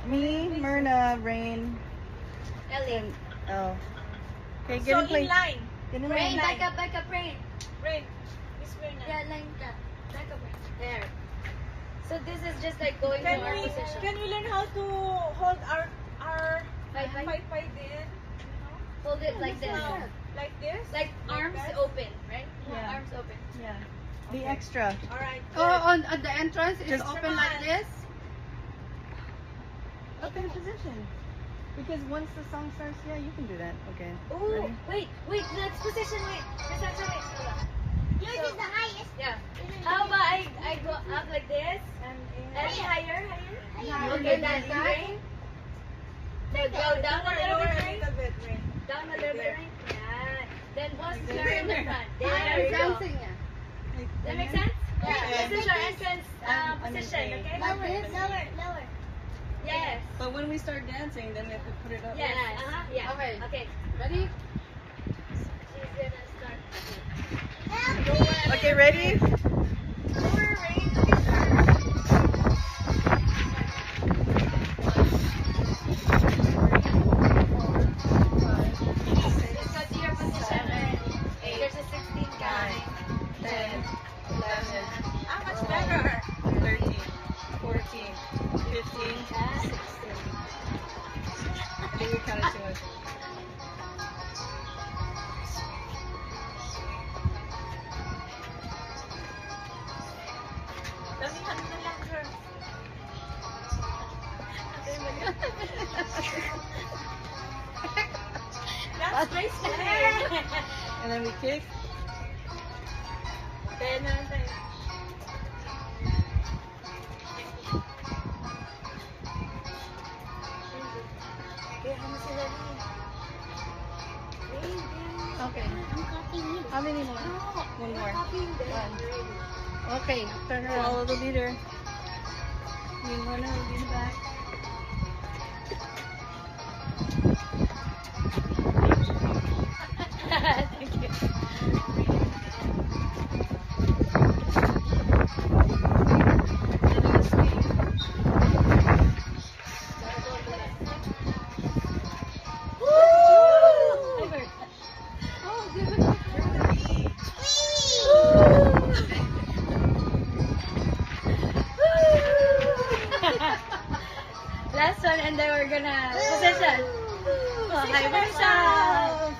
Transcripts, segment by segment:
Me, Myrna, Rain, Ellie. oh. Okay, get So in place. in line. Get in Rain, line. back up, Rain. Rain. Miss Myrna. Yeah, line ka. Back up, Rain. There. So this is just like going Can to our we position. learn how to hold our Five. five din? Hold it like this. Now, like this? Like arms that? open, right? Yeah. Arms open. Yeah. Be Okay. extra. Alright. Oh, on at the entrance, it's Just- open like this. Open position. Because once the song starts, yeah, you can do that. Okay. Ooh, Ready? wait, next position, wait. Miss Sansa, wait. Hold on. Yours is the highest. Yeah. How about I go up like this? And higher? Okay, then Rain. No, go down a little Lower bit, a Rain. little bit, Rain. Down a little bit, Rain. Yeah. Then boss, you're in the front. I'm There you go. dancing. Does that make sense? Yeah. This is our entrance I'm in position, A. okay? Lower. Yes. But when we start dancing, then we have to put it up. Yes. Yeah. Okay. Okay. Ready? She's gonna start. Okay, ready? Lower, Rain. Go to your position. There's a 16 guy. 10, 11, How much better? 13, 14, 15, 16. I think we counted too much. Damihan na lang, girl. That's graceful. And then we kick. Kaya naman tayo. Kaya ano sila rin? Okay. I'm copying you. How many more? One more. Copying them. One. Okay, turn around. Follow the leader. You want to be in the back. Thank you. Last one, and then we're gonna position. Oh, hi, Marshall.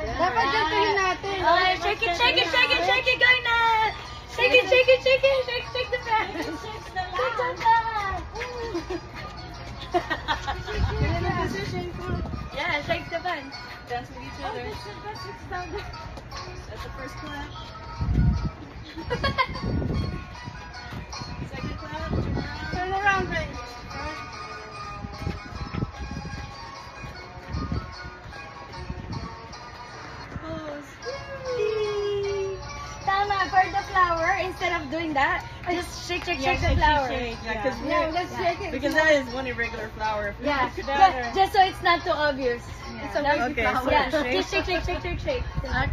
Dapat gantuhin natin. Okay, shake it, go na! Shake it, shake the fan. Shake the fan. Get in the position. Cool. Yeah, shake the fan. Dance with each other. That's the first clap. Second clap. Turn around, Ray. Pose. Tama, for the flower, instead of doing that, just shake the Yeah, flower. Yeah, because Yeah, let's shake it. because that is one irregular flower. Yeah, Put that just so it's not too obvious. It's a wavy Okay, flower. so Yeah, shake. just shake. Okay.